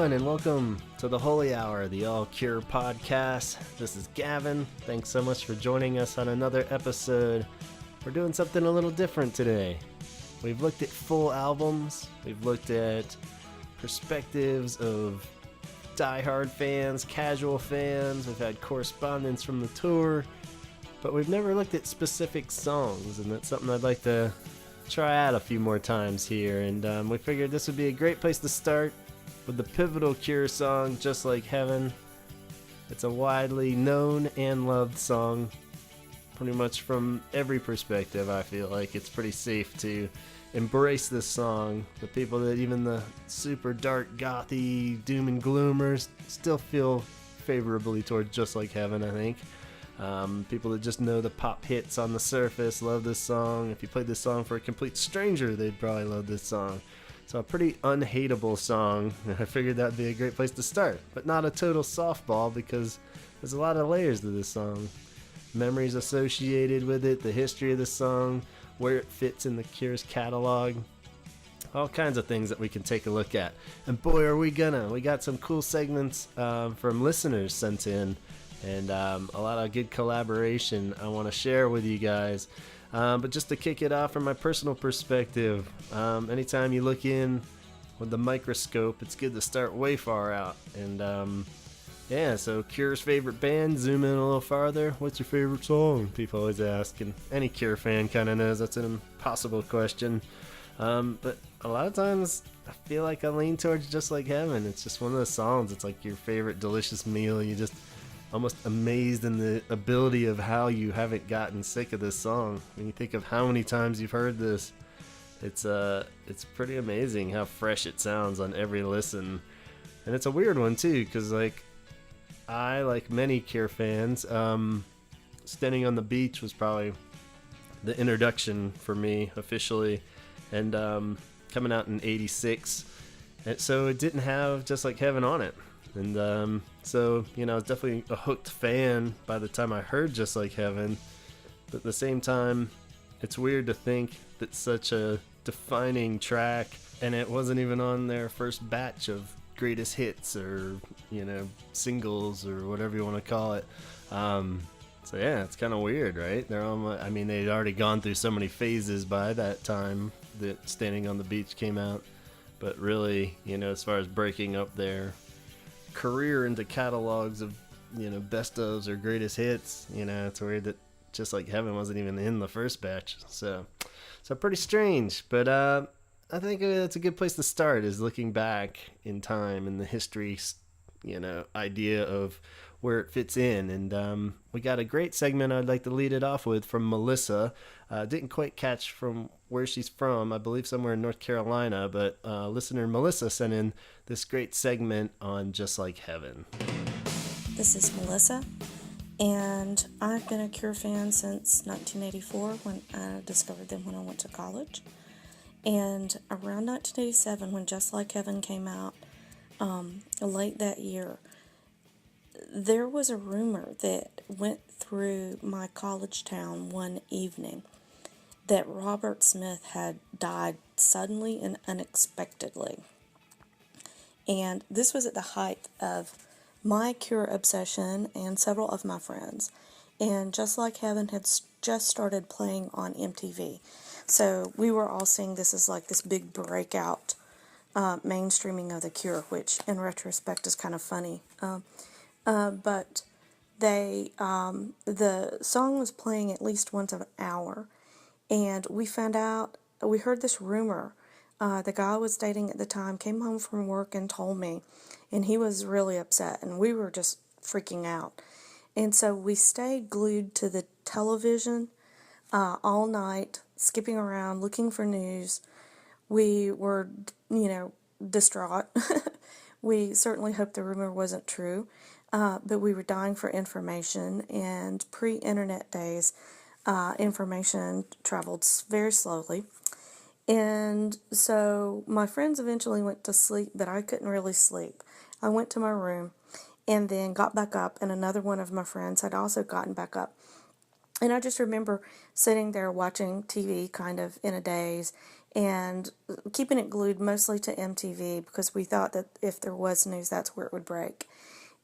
everyone, and welcome to the Holy Hour, the All Cure podcast. This is Gavin. Thanks so much for joining us on another episode. We're doing something a little different today. We've looked at full albums. We've looked at perspectives of diehard fans, casual fans. We've had correspondence from the tour, but we've never looked at specific songs, and that's something I'd like to try out a few more times here. And we figured this would be a great place to start with the pivotal Cure song, Just Like Heaven. It's a widely known and loved song, pretty much from every perspective. I feel like it's pretty safe to embrace this song. The people that even the super dark, gothy, doom and gloomers still feel favorably towards Just Like Heaven, I think. People that just know the pop hits on the surface love this song. If you played this song for a complete stranger, they'd probably love this song. So a pretty unhateable song. I figured that'd be a great place to start, but not a total softball because there's a lot of layers to this song. Memories associated with it, the history of the song, where it fits in the Cure's catalog, all kinds of things that we can take a look at. And boy, are we gonna! We got some cool segments from listeners sent in, and a lot of good collaboration I want to share with you guys. But just to kick it off from my personal perspective, anytime you look in with the microscope, it's good to start way far out. And yeah, so Cure's favorite band, zoom in a little farther. What's your favorite song? People always ask, and any Cure fan kind of knows that's an impossible question. But a lot of times I feel like I lean towards Just Like Heaven. It's just one of those songs. It's like your favorite delicious meal. You just almost amazed in the ability of how you haven't gotten sick of this song. When you think of how many times you've heard this, it's pretty amazing how fresh it sounds on every listen. And it's a weird one too, because like many Cure fans, Standing on the Beach was probably the introduction for me officially, and coming out in '86, and so it didn't have Just Like Heaven on it. And so, you know, I was definitely a hooked fan by the time I heard Just Like Heaven. But at the same time, it's weird to think that such a defining track, and it wasn't even on their first batch of greatest hits or, you know, singles or whatever you want to call it. So yeah, it's kind of weird, right? They'd already gone through so many phases by that time that Standing on the Beach came out. But really, you know, as far as breaking up their career into catalogs of, you know, best ofs or greatest hits, you know, it's weird that Just Like Heaven wasn't even in the first batch. So pretty strange. But I think that's a good place to start, is looking back in time and the history, you know, idea of where it fits in. And we got a great segment I'd like to lead it off with from Melissa. Didn't quite catch from where she's from. I believe somewhere in North Carolina, but listener Melissa sent in this great segment on Just Like Heaven. This is Melissa, and I've been a Cure fan since 1984 when I discovered them when I went to college. And around 1987, when Just Like Heaven came out, late that year, there was a rumor that went through my college town one evening that Robert Smith had died suddenly and unexpectedly. And this was at the height of my Cure obsession and several of my friends. And Just Like Heaven had just started playing on MTV. So we were all seeing this as like this big breakout mainstreaming of the Cure, which in retrospect is kind of funny. But the song was playing at least once an hour. And we heard this rumor. The guy I was dating at the time came home from work and told me, and he was really upset, and we were just freaking out. And so we stayed glued to the television all night, skipping around, looking for news. We were, you know, distraught. We certainly hoped the rumor wasn't true, but we were dying for information, and pre-internet days, information traveled very slowly. And so my friends eventually went to sleep, but I couldn't really sleep. I went to my room and then got back up, and another one of my friends had also gotten back up. And I just remember sitting there watching TV kind of in a daze and keeping it glued mostly to MTV because we thought that if there was news, that's where it would break.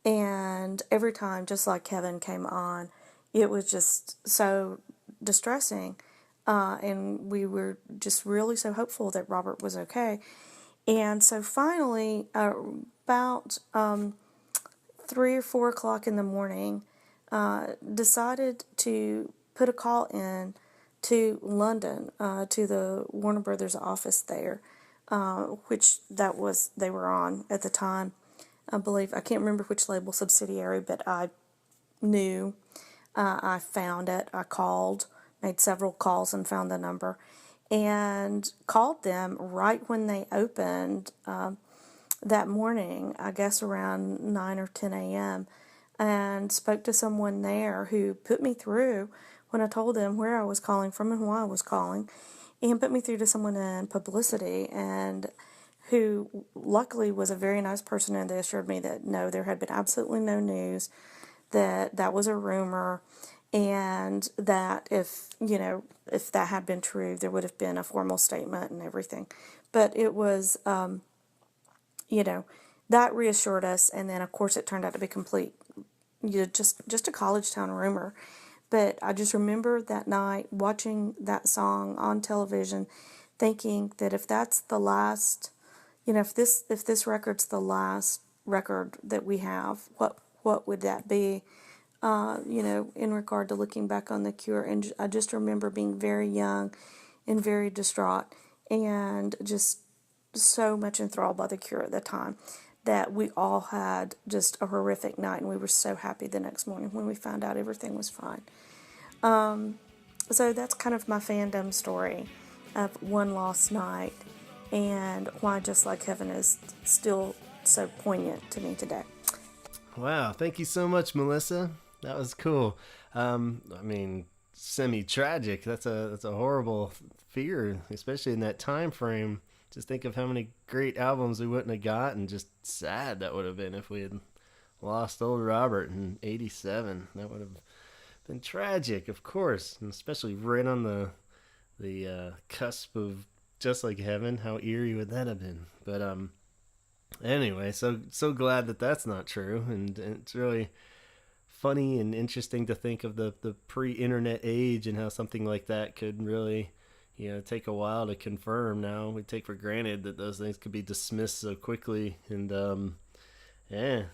And every time, just like Kevin came on, it was just so distressing. And we were just really so hopeful that Robert was okay. And so finally, about 3 or 4 o'clock in the morning, decided to put a call in to London, to the Warner Brothers office there, which they were on at the time. I believe, I can't remember which label subsidiary, but I knew. I found it. I called, made several calls and found the number, and called them right when they opened that morning, I guess around 9 or 10 a.m., and spoke to someone there who put me through when I told them where I was calling from and why I was calling, and put me through to someone in publicity, and who luckily was a very nice person, and they assured me that no, there had been absolutely no news, that that was a rumor, and that if that had been true, there would have been a formal statement and everything. But it was, that reassured us, and then of course it turned out to be complete, just a college town rumor. But I just remember that night watching that song on television, thinking that if that's the last, if this record's the last record that we have, what would that be? In regard to looking back on the Cure, and I just remember being very young and very distraught, and just so much enthralled by the Cure at the time that we all had just a horrific night, and we were so happy the next morning when we found out everything was fine. So that's kind of my fandom story of One Lost Night, and why Just Like Heaven is still so poignant to me today. Wow, thank you so much, Melissa. That was cool. Semi-tragic. That's a horrible fear, especially in that time frame. Just think of how many great albums we wouldn't have got, and just sad that would have been if we had lost old Robert in '87. That would have been tragic, of course, and especially right on the cusp of Just Like Heaven. How eerie would that have been? But anyway, so glad that that's not true, and it's really funny and interesting to think of the pre-internet age and how something like that could really take a while to confirm. Now we take for granted that those things could be dismissed so quickly, and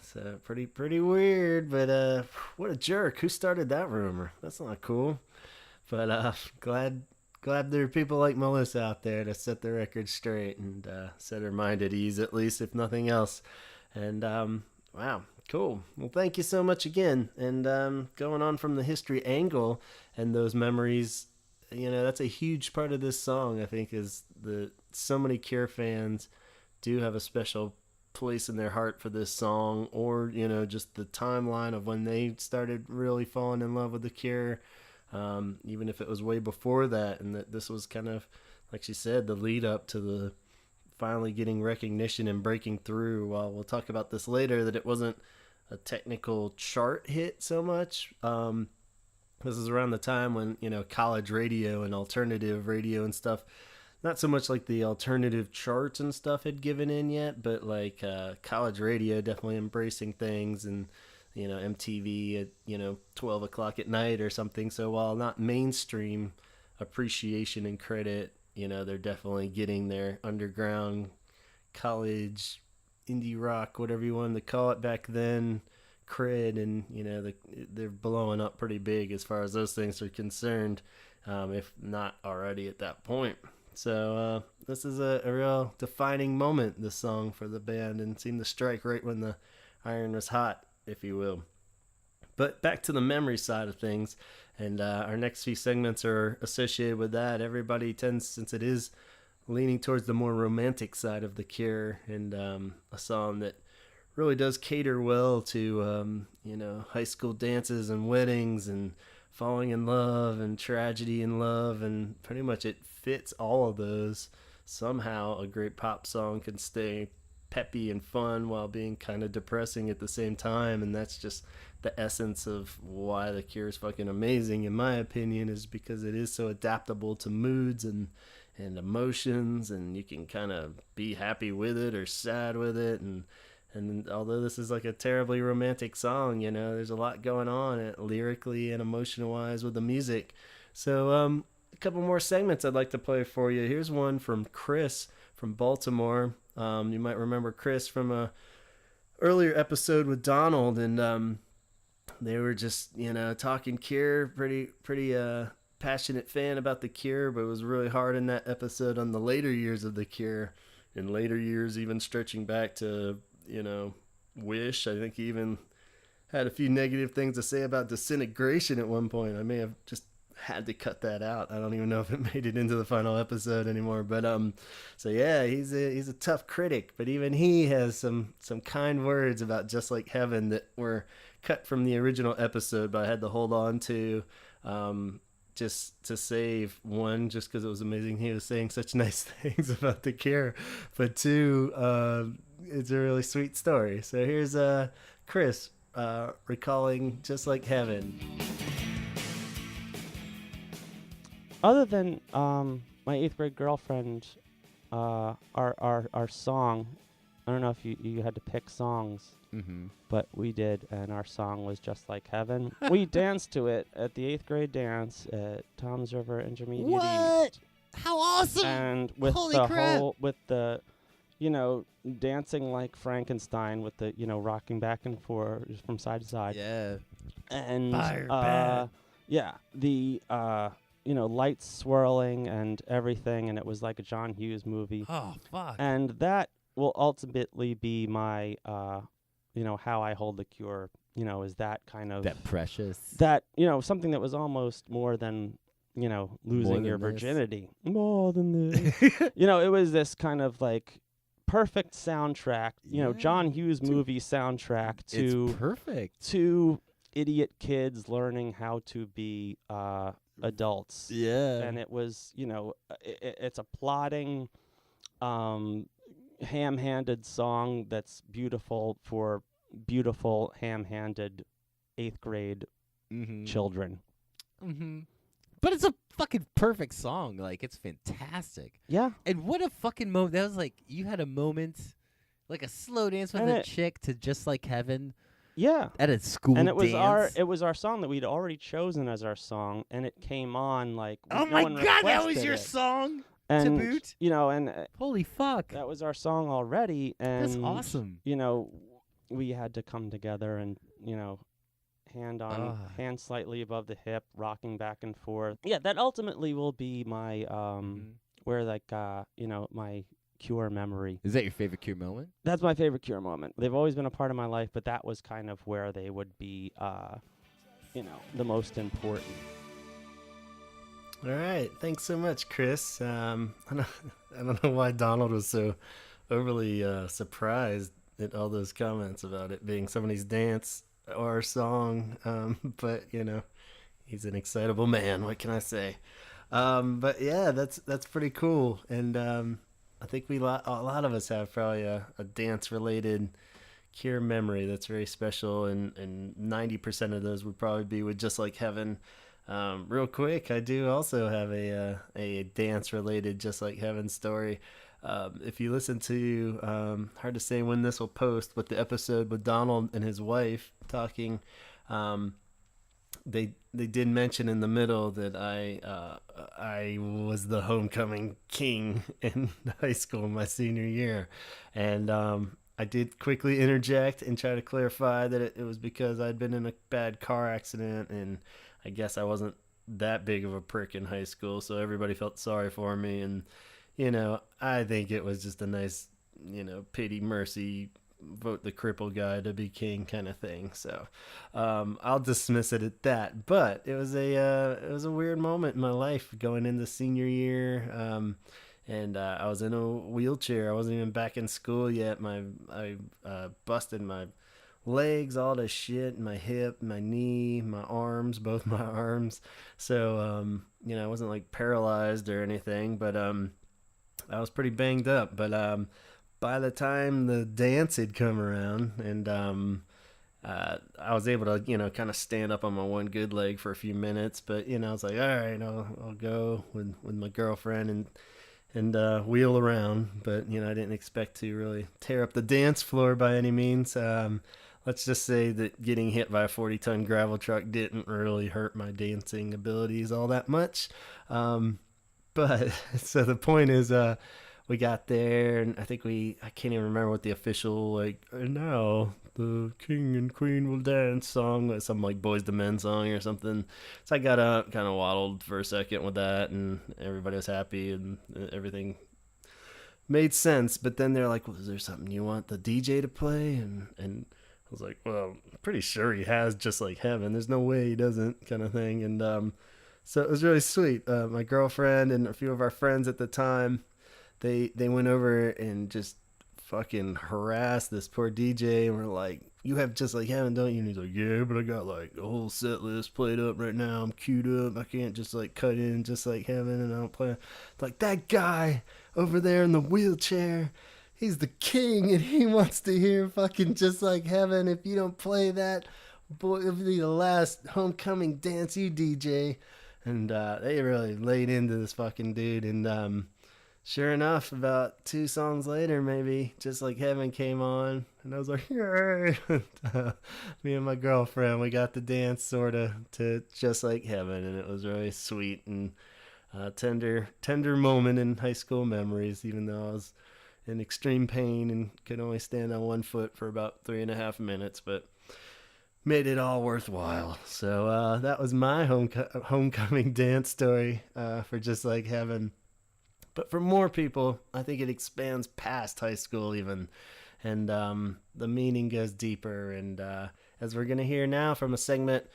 so pretty weird. But what a jerk! Who started that rumor? That's not cool. But glad there are people like Melissa out there to set the record straight and set her mind at ease, at least, if nothing else. And wow, cool. Well, thank you so much again. And going on from the history angle and those memories, that's a huge part of this song, I think, is that so many Cure fans do have a special place in their heart for this song, or, just the timeline of when they started really falling in love with the Cure, even if it was way before that, and that this was kind of, like she said, the lead up to the finally getting recognition and breaking through. Well, we'll talk about this later, that it wasn't a technical chart hit so much. This is around the time when, college radio and alternative radio and stuff, not so much like the alternative charts and stuff had given in yet, but like college radio definitely embracing things, and, MTV at, 12 o'clock at night or something. So while not mainstream appreciation and credit, they're definitely getting their underground college indie rock, whatever you wanted to call it back then, cred, and they're blowing up pretty big as far as those things are concerned, if not already at that point. So this is a real defining moment, this song, for the band, and seemed to strike right when the iron was hot, if you will. But back to the memory side of things, and our next few segments are associated with that. Everybody tends, since it is leaning towards the more romantic side of the Cure, and a song that really does cater well to high school dances and weddings and falling in love and tragedy in love, and pretty much it fits all of those. Somehow a great pop song can stay peppy and fun while being kind of depressing at the same time, and that's just the essence of why the Cure is fucking amazing, in my opinion, is because it is so adaptable to moods and emotions, and you can kind of be happy with it or sad with it. And although this is like a terribly romantic song, there's a lot going on lyrically and emotional wise with the music. So a couple more segments I'd like to play for you. Here's one from Chris from Baltimore. You might remember Chris from a earlier episode with Donald, and they were just talking Cure. Pretty passionate fan about the Cure, but it was really hard in that episode on the later years of the Cure, and later years even stretching back to Wish. I think he even had a few negative things to say about Disintegration at one point. I may have just had to cut that out. I don't even know if it made it into the final episode anymore. But so yeah, he's a tough critic, but even he has some kind words about Just Like Heaven that were cut from the original episode, but I had to hold on to just to save one, just because it was amazing he was saying such nice things about the Cure, but two, it's a really sweet story. So here's Chris recalling Just Like Heaven. Other than my 8th grade girlfriend, our song, I don't know if you had to pick songs, but we did, and our song was Just Like Heaven. We danced to it at the 8th grade dance at Tom's River Intermediate East. How awesome! And with Holy the crap. whole, with the, dancing like Frankenstein with the, rocking back and forth from side to side. Yeah. And Fire bad. yeah, the lights swirling and everything, and it was like a John Hughes movie. Oh, fuck. And that will ultimately be my how I hold the Cure, is that kind of That precious. that, something that was almost more than, losing your virginity. More than this. It was this kind of like perfect soundtrack, John Hughes movie soundtrack to It's perfect. to idiot kids learning how to be adults. Yeah. And it was, it's a plotting, ham-handed song that's beautiful for beautiful ham-handed 8th grade children. But it's a fucking perfect song. Like, it's fantastic. Yeah. And what a fucking moment. That was like, you had a moment, like a slow dance with a chick to Just Like Heaven. Yeah. At a school and it was dance. it was our song that we'd already chosen as our song, and it came on like Oh no my one god, that was requested your it. song And, to boot? and Holy fuck. that was our song already, and That's awesome. We had to come together and, hand slightly above the hip, rocking back and forth. Yeah, that ultimately will be my where my Cure memory. Is that your favorite Cure moment? That's my favorite Cure moment. They've always been a part of my life, but that was kind of where they would be the most important. All right, thanks so much, Chris. I don't know why Donald was so overly surprised at all those comments about it being somebody's dance or song, but he's an excitable man. What can I say? But yeah, that's pretty cool, and I think a lot of us have probably a dance related Cure memory that's very special, and 90% of those would probably be with Just Like Heaven. Real quick, I do also have a dance related Just Like Heaven story. If you listen to hard to say when this will post, but the episode with Donald and his wife talking, they did mention in the middle that I was the homecoming king in high school my senior year, and I did quickly interject and try to clarify that it was because I'd been in a bad car accident, and I guess I wasn't that big of a prick in high school, so everybody felt sorry for me. And I think it was just a nice, pity, mercy, vote the crippled guy to be king kind of thing. So I'll dismiss it at that. But it was a weird moment in my life going into senior year, and I was in a wheelchair. I wasn't even back in school yet. I busted my legs, all the shit, my hip, my knee, my arms, both my arms. So I wasn't like paralyzed or anything, but I was pretty banged up. But by the time the dance had come around, and I was able to kind of stand up on my one good leg for a few minutes. But I was like, all right, I'll go with my girlfriend, and and wheel around. But I didn't expect to really tear up the dance floor by any means. Let's just say that getting hit by a 40-ton gravel truck didn't really hurt my dancing abilities all that much. But so the point is, we got there, and I can't even remember what the official, and now the king and queen will dance song was, some like Boys to Men song or something. So I got up, kind of waddled for a second with that, and everybody was happy, and everything made sense. But then they're like, well, is there something you want the DJ to play? And I was like, well, I'm pretty sure he has Just Like Heaven. There's no way he doesn't, kind of thing. And so it was really sweet. My girlfriend and a few of our friends at the time, they went over and just fucking harassed this poor DJ, and we're like, you have Just Like Heaven, don't you? And he's like, yeah, but I got like a whole set list played up right now. I'm queued up. I can't just like cut in Just Like Heaven and I don't play. Like, that guy over there in the wheelchair, he's the king, and he wants to hear fucking Just Like Heaven. If you don't play that, boy, it'll be the last homecoming dance you DJ. And they really laid into this fucking dude. And sure enough, about 2 songs later, maybe, Just Like Heaven came on. And I was like, yay! Me and my girlfriend, we got to dance sort of to Just Like Heaven. And it was really sweet and tender moment in high school memories, even though I was in extreme pain and could only stand on one foot for about 3.5 minutes. But made it all worthwhile. So that was my homecoming dance story for Just Like Heaven. But for more people, I think it expands past high school even, and the meaning goes deeper. And as we're going to hear now from a segment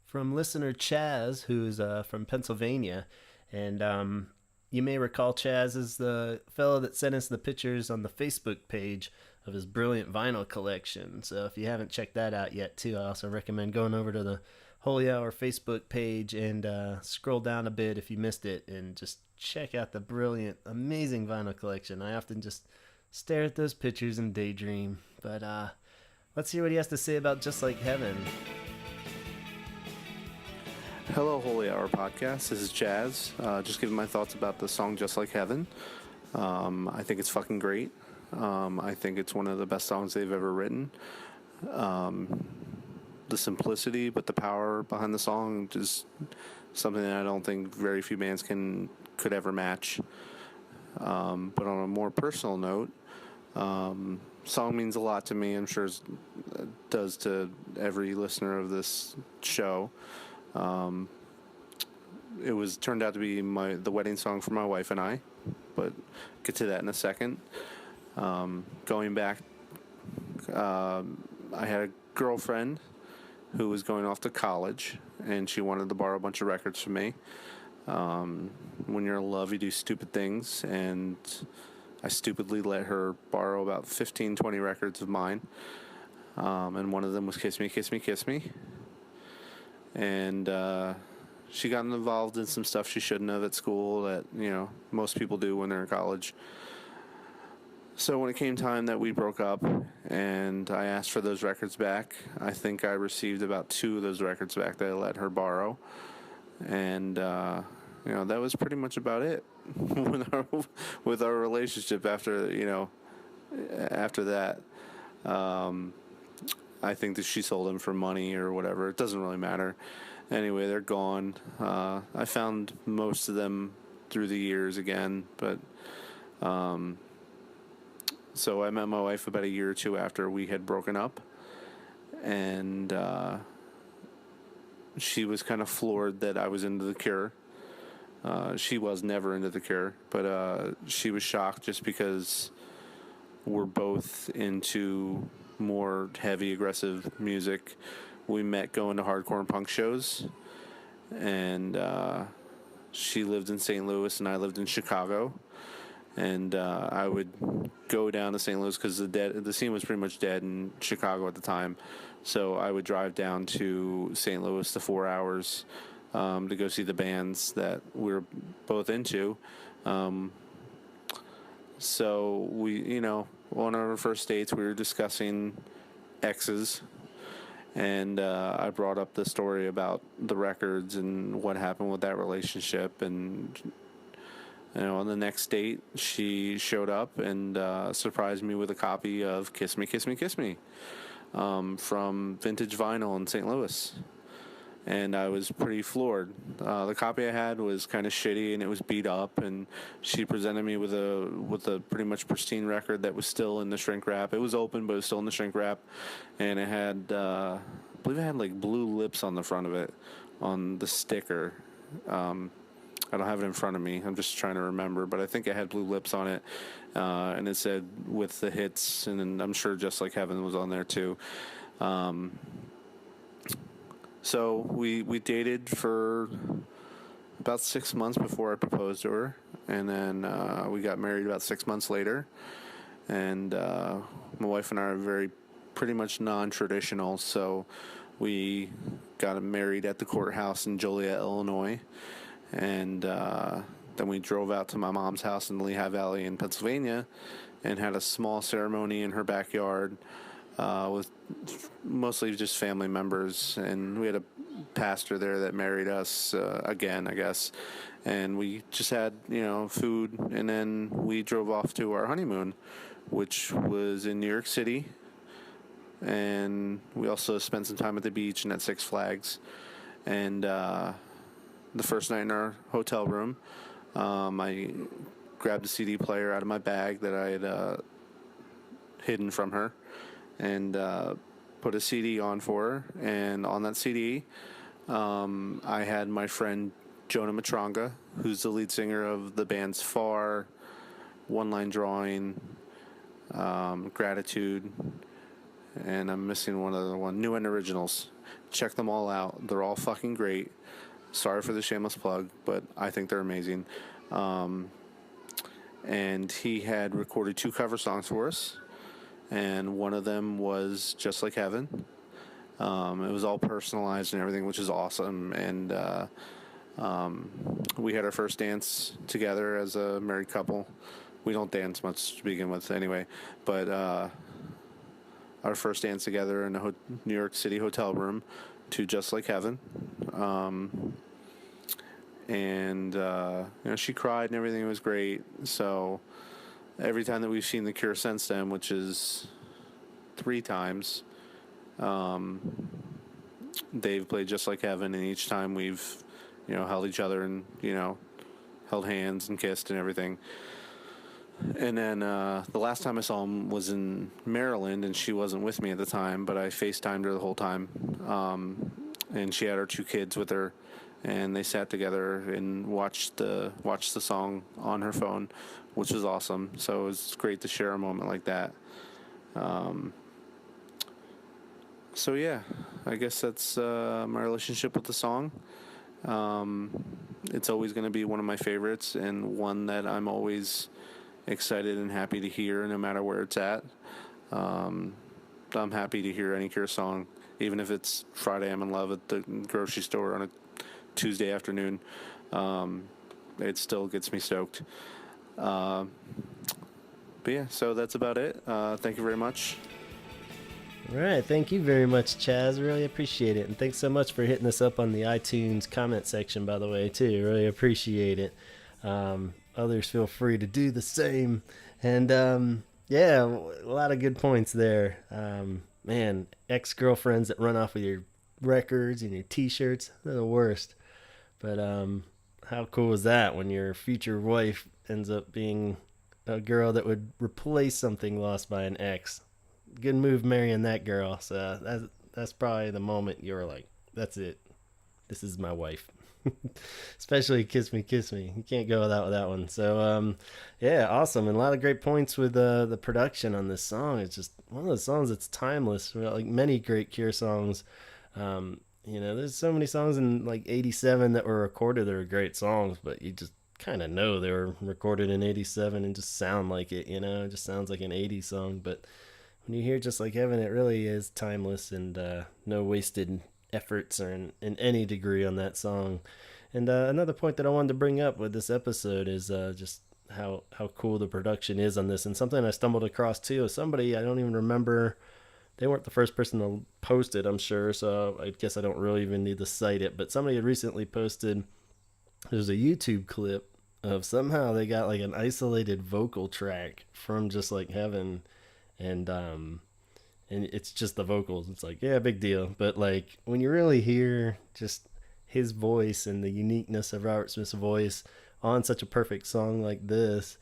from listener Chaz, who's from Pennsylvania. And you may recall Chaz is the fellow that sent us the pictures on the Facebook page of his brilliant vinyl collection. So if you haven't checked that out yet, too, I also recommend going over to the Holy Hour Facebook page and scroll down a bit if you missed it, and just check out the brilliant, amazing vinyl collection. I often just stare at those pictures and daydream. But let's hear what he has to say about Just Like Heaven. Hello, Holy Hour Podcast. This is Chaz. Just giving my thoughts about the song Just Like Heaven. I think it's fucking great. I think it's one of the best songs they've ever written. The simplicity, but the power behind the song is something that I don't think very few bands could ever match. But on a more personal note, song means a lot to me. I'm sure it does to every listener of this show. It was turned out to be the wedding song for my wife and I, but get to that in a second. Going back, I had a girlfriend who was going off to college, and she wanted to borrow a bunch of records from me. When you're in love, you do stupid things, and I stupidly let her borrow about 15, 20 records of mine. And one of them was Kiss Me, Kiss Me, Kiss Me. And she got involved in some stuff she shouldn't have at school that, most people do when they're in college. So when it came time that we broke up and I asked for those records back, I think I received about 2 of those records back that I let her borrow. And, that was pretty much about it with our relationship after that. I think that she sold them for money or whatever. It doesn't really matter. Anyway, they're gone. I found most of them through the years again, but so I met my wife about a year or 2 after we had broken up, and she was kind of floored that I was into The Cure. She was never into The Cure, but she was shocked just because we're both into more heavy, aggressive music. We met going to hardcore and punk shows, and she lived in St. Louis and I lived in Chicago. And I would go down to St. Louis because the scene was pretty much dead in Chicago at the time. So I would drive down to St. Louis to 4 hours to go see the bands that we were both into. So we, on our first dates, we were discussing exes. And I brought up the story about the records and what happened with that relationship. And On the next date, she showed up and surprised me with a copy of Kiss Me, Kiss Me, Kiss Me from Vintage Vinyl in St. Louis. And I was pretty floored. The copy I had was kind of shitty and it was beat up, and she presented me with a pretty much pristine record that was still in the shrink wrap. It was open, but it was still in the shrink wrap, and it had, I believe it had like blue lips on the front of it, on the sticker. I don't have it in front of me. I'm just trying to remember, but I think it had blue lips on it, and it said with the hits, and then I'm sure Just Like Heaven was on there too. So we dated for about 6 months before I proposed to her, and then we got married about 6 months later. And my wife and I are pretty much non-traditional, so we got married at the courthouse in Joliet, Illinois, and then we drove out to my mom's house in the Lehigh Valley in Pennsylvania and had a small ceremony in her backyard with mostly just family members, and we had a pastor there that married us again, I guess, and we just had food, and then we drove off to our honeymoon, which was in New York City, and we also spent some time at the beach and at Six Flags. And the first night in our hotel room, I grabbed a CD player out of my bag that I had hidden from her, and put a CD on for her. And on that CD, I had my friend Jonah Matronga, who's the lead singer of the bands Far, One Line Drawing, Gratitude, and I'm missing one other one, New End Originals. Check them all out. They're all fucking great. Sorry for the shameless plug, but I think they're amazing. And he had recorded 2 cover songs for us, and one of them was Just Like Heaven. It was all personalized and everything, which is awesome. And we had our first dance together as a married couple. We don't dance much to begin with anyway, but our first dance together in a New York City hotel room to Just Like Heaven. And she cried and everything. It was great. So every time that we've seen The Cure since then, which is 3 times, they've played Just Like Heaven, and each time we've held each other and held hands and kissed and everything. And then the last time I saw him was in Maryland, and she wasn't with me at the time, but I FaceTimed her the whole time. And she had her 2 kids with her, and they sat together and watched the song on her phone, which was awesome. So it was great to share a moment like that. So yeah, I guess that's my relationship with the song. It's always going to be one of my favorites, and one that I'm always excited and happy to hear, no matter where it's at. I'm happy to hear any Cure song, even if it's Friday I'm in Love at the grocery store on a Tuesday afternoon. It still gets me stoked. But yeah, so that's about it. Thank you very much. All right, thank you very much, Chaz. Really appreciate it. And thanks so much for hitting us up on the iTunes comment section, by the way, too. Really appreciate it. Others feel free to do the same. And yeah, a lot of good points there. Man, ex-girlfriends that run off with your records and your t-shirts, they're the worst. But how cool is that when your future wife ends up being a girl that would replace something lost by an ex? Good move marrying that girl. So that's probably the moment you're like, that's it. This is my wife. Especially Kiss Me, Kiss Me. You can't go without that one. So, yeah, awesome. And a lot of great points with the production on this song. It's just one of those songs that's timeless. Like many great Cure songs. There's so many songs in like 87 that were recorded that are great songs, but you just kind of know they were recorded in 87 and just sound like it, it just sounds like an 80s song. But when you hear Just Like Heaven, it really is timeless, and no wasted efforts or in any degree on that song. And another point that I wanted to bring up with this episode is just how cool the production is on this, and something I stumbled across too. Somebody, I don't even remember, they weren't the first person to post it, I'm sure, so I guess I don't really even need to cite it, but somebody had recently posted, there's a YouTube clip of somehow they got like an isolated vocal track from Just Like Heaven, and it's just the vocals. It's like, yeah, big deal. But like when you really hear just his voice and the uniqueness of Robert Smith's voice on such a perfect song like this,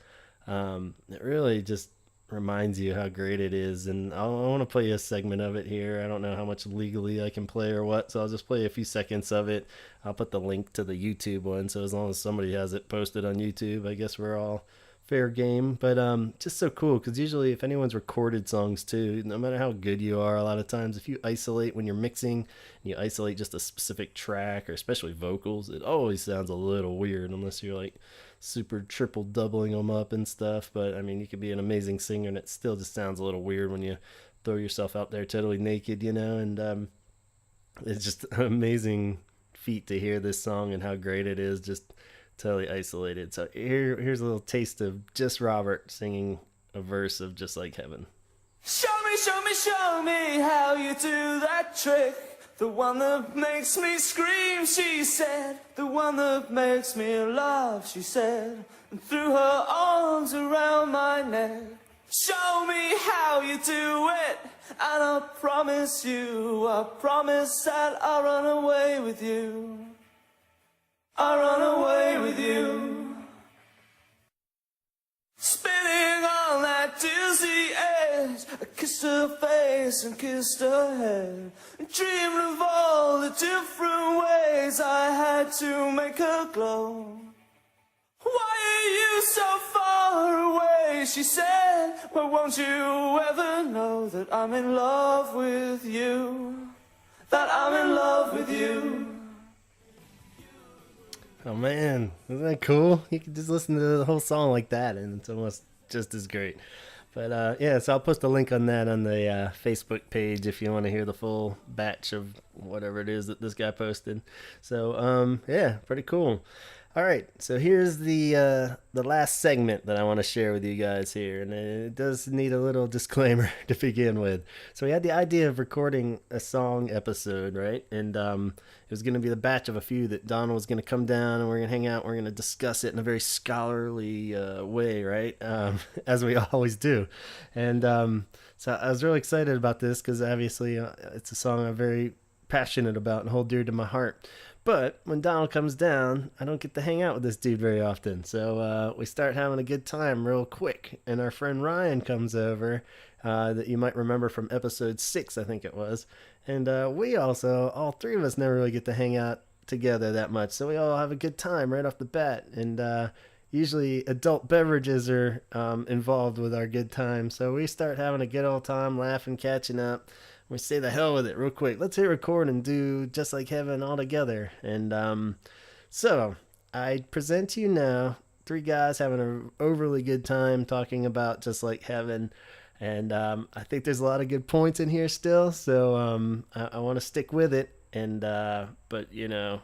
it really just reminds you how great it is. And I want to play a segment of it here. I don't know how much legally I can play or what, so I'll just play a few seconds of it. I'll put the link to the YouTube one, so as long as somebody has it posted on YouTube, I guess we're all fair game. But just so cool, because usually if anyone's recorded songs too, no matter how good you are, a lot of times if you isolate when you're mixing and you isolate just a specific track, or especially vocals, it always sounds a little weird unless you're like super triple doubling them up and stuff. But I mean, you could be an amazing singer and it still just sounds a little weird when you throw yourself out there totally naked, you know. And it's just an amazing feat to hear this song and how great it is, just totally isolated. So here's a little taste of just Robert singing a verse of Just Like Heaven. Show me, show me, show me how you do that trick. The one that makes me scream, she said. The one that makes me laugh, she said. And threw her arms around my neck. Show me how you do it, and I promise that I'll run away with you. I'll run away with you. Spinning on that dizzy edge, I kissed her face and kissed her head, and dreamed of all the different ways I had to make her glow. Why are you so far away, she said. Well, won't you ever know that I'm in love with you, that I'm in love with you. Oh man, isn't that cool? You can just listen to the whole song like that and it's almost just as great. But yeah, so I'll post a link on that on the Facebook page if you want to hear the full batch of whatever it is that this guy posted. So yeah, pretty cool. All right, so here's the last segment that I want to share with you guys here, and it does need a little disclaimer to begin with. So we had the idea of recording a song episode, right? And it was going to be the batch of a few that Donald was going to come down, and we're going to hang out, and we're going to discuss it in a very scholarly way, right? As we always do. And so I was really excited about this because obviously it's a song I'm very passionate about and hold dear to my heart. But when Donald comes down, I don't get to hang out with this dude very often. So we start having a good time real quick. And our friend Ryan comes over, that you might remember from episode 6, I think it was. And we also, all three of us never really get to hang out together that much. So we all have a good time right off the bat. And usually adult beverages are involved with our good time. So we start having a good old time, laughing, catching up. We say the hell with it real quick. Let's hit record and do Just Like Heaven all together. And so I present to you now 3 guys having an overly good time talking about Just Like Heaven. And I think there's a lot of good points in here still. So I want to stick with it. And but, you know,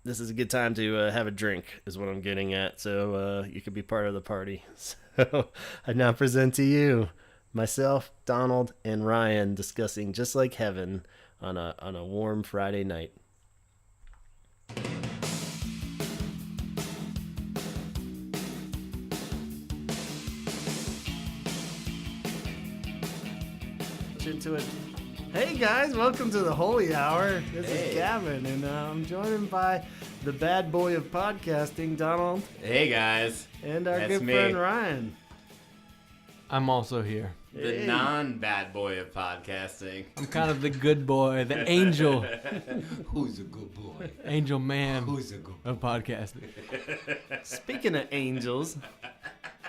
this is a good time to have a drink is what I'm getting at. So you could be part of the party. So I now present to you myself, Donald, and Ryan discussing Just Like Heaven on a warm Friday night. Into it. Hey guys, welcome to the Holy Hour. This is Gavin, and I'm joined by the bad boy of podcasting, Donald. Hey guys. And our That's good me. friend Ryan. I'm also here. The non-bad boy of podcasting. I'm kind of the good boy, the angel, Who's a good boy? angel man Who's a good boy? of podcasting. Speaking of angels,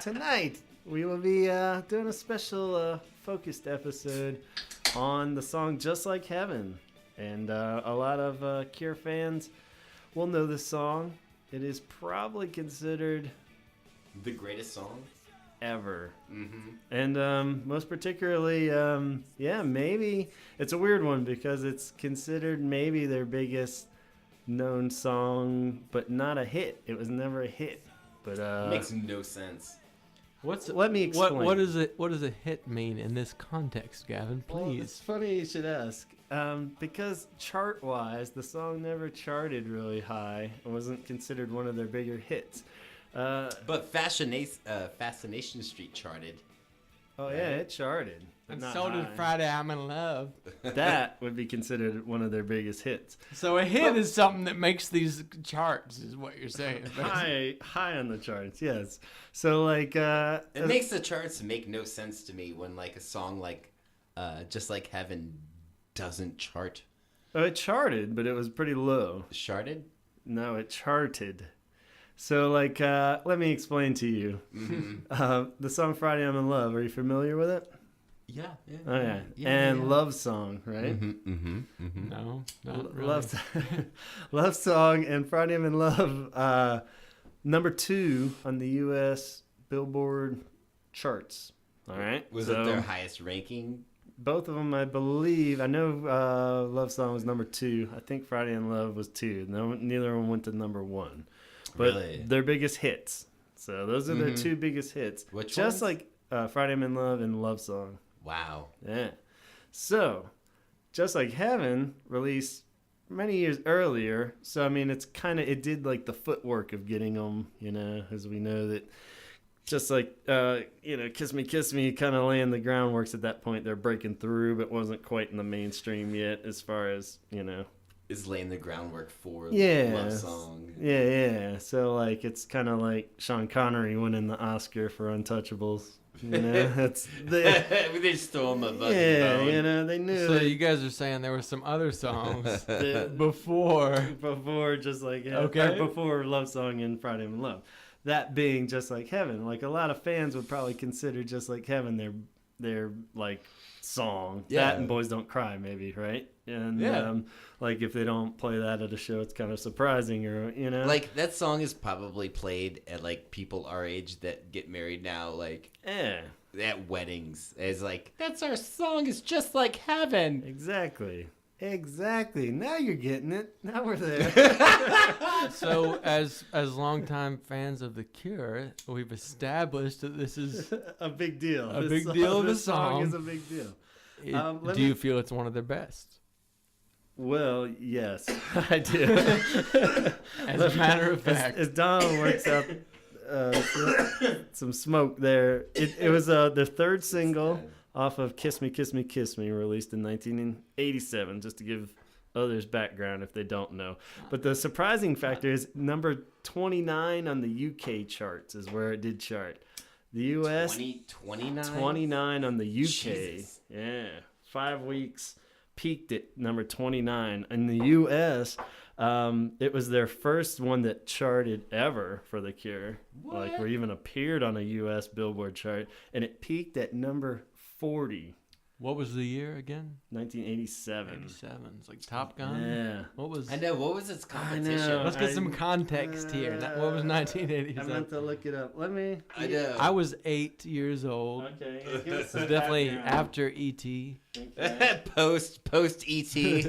tonight we will be doing a special focused episode on the song Just Like Heaven. And a lot of Cure fans will know this song. It is probably considered The greatest song? ever. Mm-hmm. And most particularly, maybe it's a weird one because it's considered maybe their biggest known song, but not a hit. It was never a hit. But Makes no sense. let me explain. What does a hit mean in this context, Gavin? Well, it's Please. funny you should ask. Because chart-wise, the song never charted really high and wasn't considered one of their bigger hits. But Fascination Street charted. Oh yeah, it charted. but And not so did high. Friday I'm in Love. That would be considered one of their biggest hits. So a hit is something that makes these charts, is what you're saying. High on the charts, yes. So like It makes the charts make no sense to me when like a song like Just Like Heaven doesn't chart. oh, it charted, but it was pretty low. Charted? No, it charted. So like let me explain to you. Mm-hmm. The song Friday I'm in Love, are you familiar with it? Yeah. Oh yeah. And Love Song, right? No, not really. Love Song and Friday I'm in Love, number 2 on the U.S. Billboard charts. All right. Was it their highest ranking? Both of them, I believe. I know Love Song was number 2. I think Friday in Love was 2. No, neither of them went to number 1. But Really? their biggest hits. So those are their 2 biggest hits. Which Just ones? like Friday I'm in Love and Love Song. Wow. Yeah. So, Just Like Heaven released many years earlier. So, I mean, it did like the footwork of getting them, as we know that just like, Kiss Me, kind of laying the groundworks at that point. They're breaking through, but wasn't quite in the mainstream yet as far as, Is laying the groundwork for Yeah. Love Song. Yeah. So, like, it's kind of like Sean Connery winning the Oscar for Untouchables. It's We just throw him a fucking bone. they knew. So that you guys are saying there were some other songs before. before Just Like Heaven, Okay. or before Love Song and Friday I'm in Love. That being Just Like Heaven. Like a lot of fans would probably consider Just Like Heaven their like song. Yeah. That and Boys Don't Cry, maybe, right? And Yeah. like if they don't play that at a show, it's kind of surprising, or Like that song is probably played at like people our age that get married now, like yeah, at weddings. It's like that's our song. It's Just Like Heaven. Exactly. Now you're getting it. Now we're there. So as longtime fans of The Cure, we've established that this is. A big deal. A big deal of a This song song. is a big deal. Do you feel it's one of their best? Well, yes, I do. As a matter of fact. As Donald works out some smoke there, it was their third single off of Kiss Me, released in 1987, just to give others background if they don't know. But the surprising factor is number 29 on the UK charts is where it did chart. The US, 29 on the UK. Jesus. Yeah, 5 weeks, peaked at number 29. In the US, it was their first one that charted ever for The Cure. Like, or even appeared on a US Billboard chart. And it peaked at number 40, What was the year again? 1987. 87. It's like Top Gun. Yeah. What was? I know. What was its competition? know. Let's get some context here. What was I 1987? meant to look it up. Let me. I know. I was 8 years old. Okay. Give us This is some definitely background. after E.T. Post-E.T.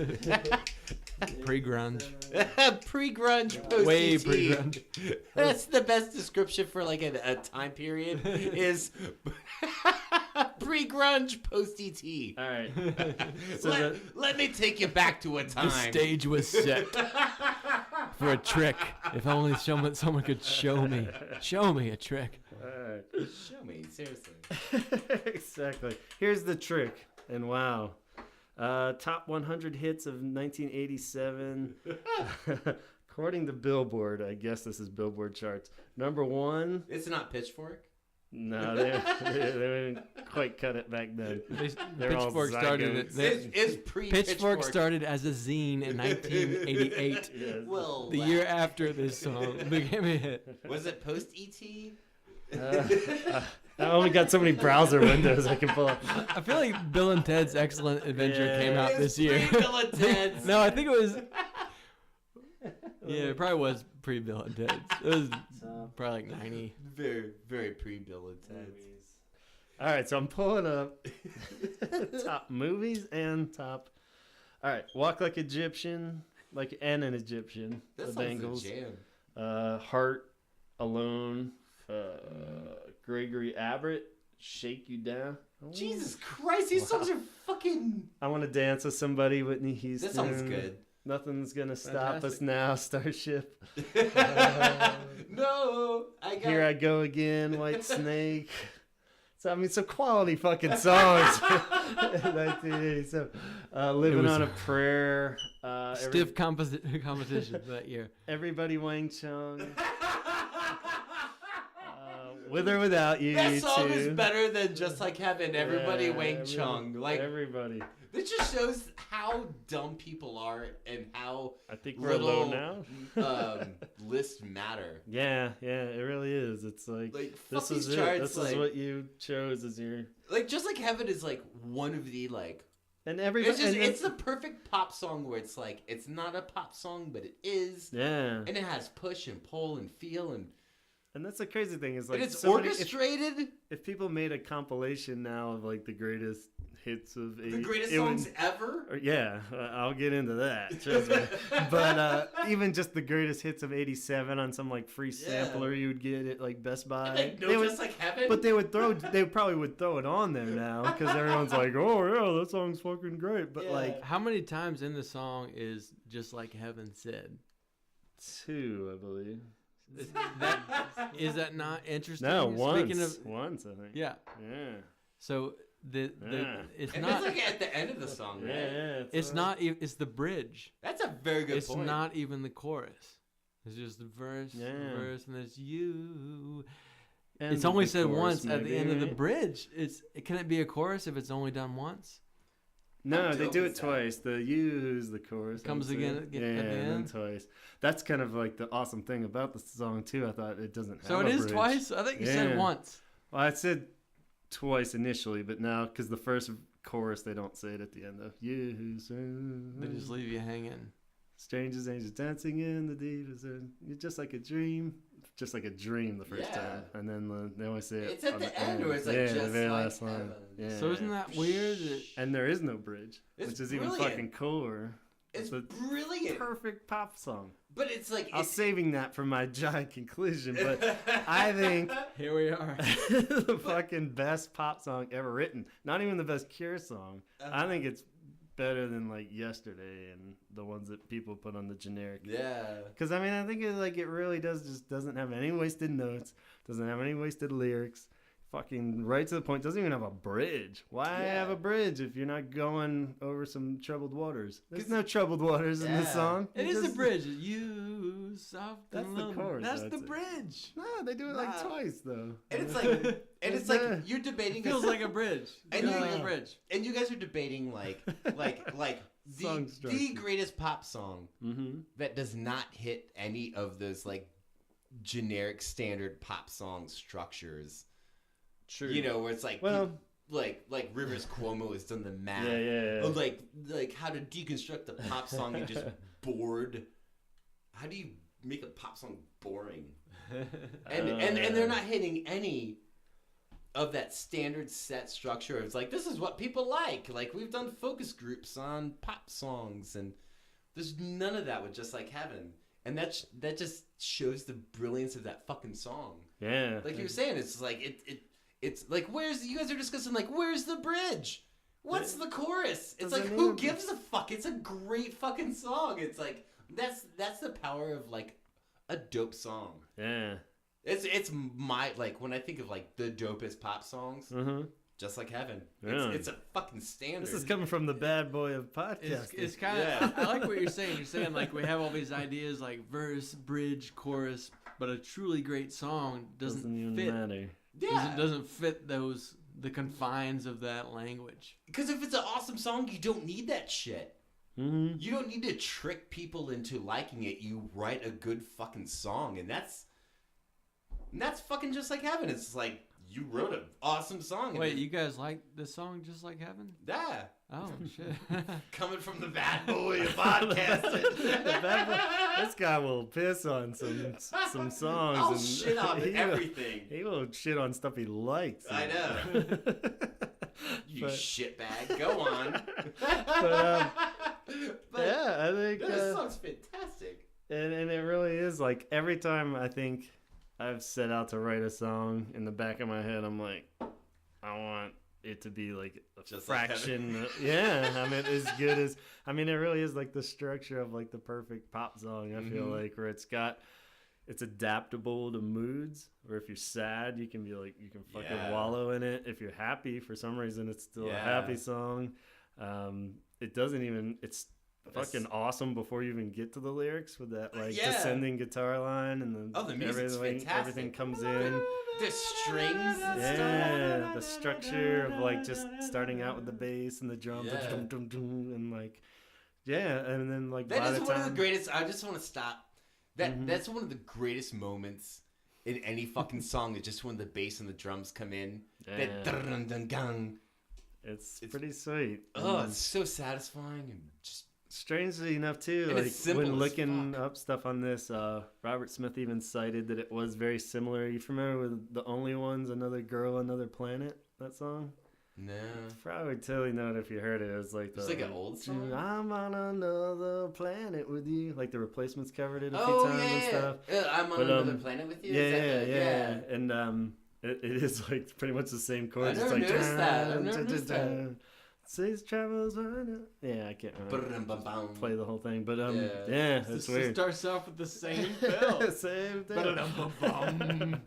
Pre-grunge. Pre-grunge, post-E.T. Way pre-grunge. That's the best description for like a time period is pre-grunge, post-E.T. All right. So Let me take you back to a The time. stage was set for a trick. If only someone could show me a trick. all right. Show me, seriously. Exactly. Here's the trick. And wow. Top 100 hits of 1987. According to Billboard, I guess this is Billboard charts. Number 1. It's not Pitchfork. No, they didn't quite cut it back then. They're all Pitchfork started. zygotes. It's pre-Pitchfork. Pitchfork started as a zine in 1988. Yes. Well, The year after this song became a hit. was it post-E.T.? I only got so many browser windows I can pull up. I feel like Bill and Ted's Excellent Adventure Yeah. came out It's this year. pre-Bill and Ted's. No, I think it was. Yeah, it probably was pre-Bill and Ted's. It was probably like 90. Very, very pre-Bill and Ted's. All right, so I'm pulling up top movies and top. All right, Walk Like Egyptian, and an Egyptian. That the sounds Bengals. a jam. Heart, Alone, Gregory Abbott, Shake You Down. Jesus Christ, these songs are fucking... I Want to Dance with Somebody, Whitney Houston. That sounds good. Nothing's gonna stop us now, Starship. No, Here I go again, White Snake. So I mean, some quality fucking songs. 1987. Living on a Prayer. Stiff competition that year. Everybody Wang Chung. With or without you. That you song two. is better than Just Like Heaven. Everybody Wang Chung. Like everybody. This just shows how dumb people are and how I think we're low now. Lists matter. Yeah, it really is. It's like fuck this is these it. charts, This is what you chose as your Just Like Heaven is like one of the and everybody. It's the perfect pop song where it's like it's not a pop song but it is. Yeah. And it has push and pull and feel and that's the crazy thing is like and it's orchestrated. If people made a compilation now of like the greatest hits of the greatest songs ever. Yeah, I'll get into that. Trust me. But even just the greatest hits of '87 on some like free sampler you would get at like Best Buy. Just Like Heaven. But they probably would throw it on there now because everyone's like, oh yeah, that song's fucking great. But like, how many times in the song is Just Like Heaven said? 2, I believe. Is that not interesting? No, once. Speaking of, once, I think. Yeah. So it's and not it's like at the end of the song, right? Yeah, it's not. It's the bridge. That's a very good point. It's not even the chorus. It's just the verse, and there's you. And it's only said once at the end of the bridge. Can it be a chorus if it's only done once? No, they do it twice. The you who's the chorus comes again at the end. And then twice. That's kind of like the awesome thing about the song too. I thought it doesn't have so it a is bridge. Twice. I think you said once. Well, I said twice initially, but now because the first chorus they don't say it at the end though. You who's they just leave you hanging. Strangers, angels dancing in the deep. You're just like a dream. Just like a dream the first time, and then they always say it's at the end where it's like just the very like last line. Yeah. So isn't that weird? And there is no bridge, It's which is brilliant. even fucking cooler. It's brilliant. Perfect pop song. But it's like I was saving that for my giant conclusion, but I think here we are. The fucking best pop song ever written. Not even the best Cure song. I think it's better than like Yesterday and the ones that people put on the generic. Yeah. Because I mean, I think it really doesn't have any wasted notes, doesn't have any wasted lyrics. Fucking right to the point. Doesn't even have a bridge. Why have a bridge if you're not going over some troubled waters? There's no troubled waters in this song. It is a bridge. You soft. That's the chorus. That's the bridge. No, they do it like twice though. And it's like you're debating. Feels like a bridge. And feels like a bridge. And you guys are debating like the greatest pop song that does not hit any of those like generic standard pop song structures. True. You know, where it's like, like Rivers Cuomo has done the math. Of like how to deconstruct the pop song and just bored. How do you make a pop song boring? And they're not hitting any of that standard set structure. It's like, this is what people like. Like, we've done focus groups on pop songs, and there's none of that with Just Like Heaven. And that just shows the brilliance of that fucking song. Yeah. Like you were saying, it's like it's like, you guys are discussing like, where's the bridge? What's the chorus? It's like, who gives a fuck? It's a great fucking song. It's like that's the power of like a dope song. Yeah. It's my like when I think of like the dopest pop songs, Just Like Heaven. Yeah. It's a fucking standard. This is coming from the bad boy of podcasting. It's kind of. I like what you're saying. You're saying like we have all these ideas like verse, bridge, chorus, but a truly great song doesn't even fit. matter. Yeah. Doesn't fit the confines of that language. Because if it's an awesome song, you don't need that shit. Mm-hmm. You don't need to trick people into liking it. You write a good fucking song, and that's fucking Just Like Heaven. It's like you wrote an awesome song. Wait, you guys like this song Just Like Heaven? Yeah. Oh shit! Coming from the bad boy of podcasting. This guy will piss on some songs. I'll and shit on everything. He will shit on stuff he likes. I know. You shitbag. Go on. But yeah, I think this song's fantastic. And it really is like every time I think I've set out to write a song, in the back of my head I'm like, I want it to be like a Just fraction. Like yeah, I mean, as good as it really is like the structure of like the perfect pop song. I feel like where it's adaptable to moods. Or if you're sad, you can be like you can fucking wallow in it. If you're happy, for some reason, it's still a happy song. It doesn't even. It's fucking awesome before you even get to the lyrics with that like descending guitar line and then the music's fantastic. Everything comes in. The strings and stuff. The structure of like just starting out with the bass and the drums and like and then like that is one of the greatest. I just want to stop. That's one of the greatest moments in any fucking song. It's just when the bass and the drums come in. That dun dun dun. It's pretty sweet. It's so satisfying and just. Strangely enough, too, and like when looking up stuff on this, Robert Smith even cited that it was very similar. You familiar with The Only Ones, Another Girl, Another Planet? That song? No. Probably totally know it if you heard it. It was like it's like an old song. I'm on another planet with you. Like the Replacements covered it a few times and stuff. I'm on another planet with you. Yeah. And it is like pretty much the same chords. I've never noticed that. Says travels on. Yeah, I can't remember. Play the whole thing, but it's weird. It starts off with the same bell. Same thing.